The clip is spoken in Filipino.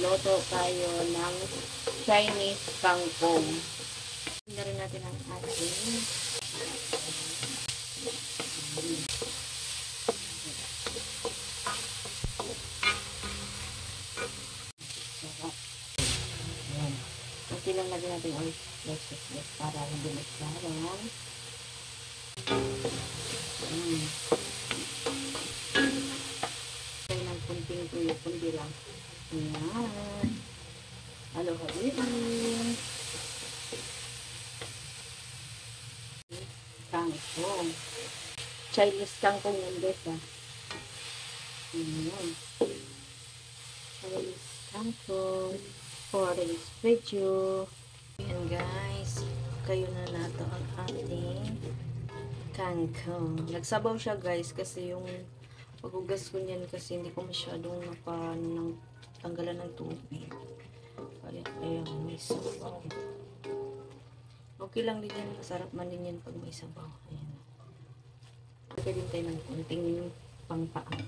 magluto tayo ng Chinese kangkong. Hindi rin natin ang ating kunti lang lagyan natin oil para hindi magsarang. Tayo ng kunting tuyo, kundi lang. Ayan. Halo-haloin. Kangkong. Chinese kangkong yung best, Ayan. Chinese kangkong. For this video. Ayan guys. Kayo na nato ang ating kangkong. Nagsabaw siya guys kasi yung paghugas ko niyan kasi hindi ko masyadong tanggalan ng tubig. Kaya may sabaw. Okay lang din yan. Masarap man din yan pag may sabaw. Ayan. Lagyan din tayo ng kunting pangpaan.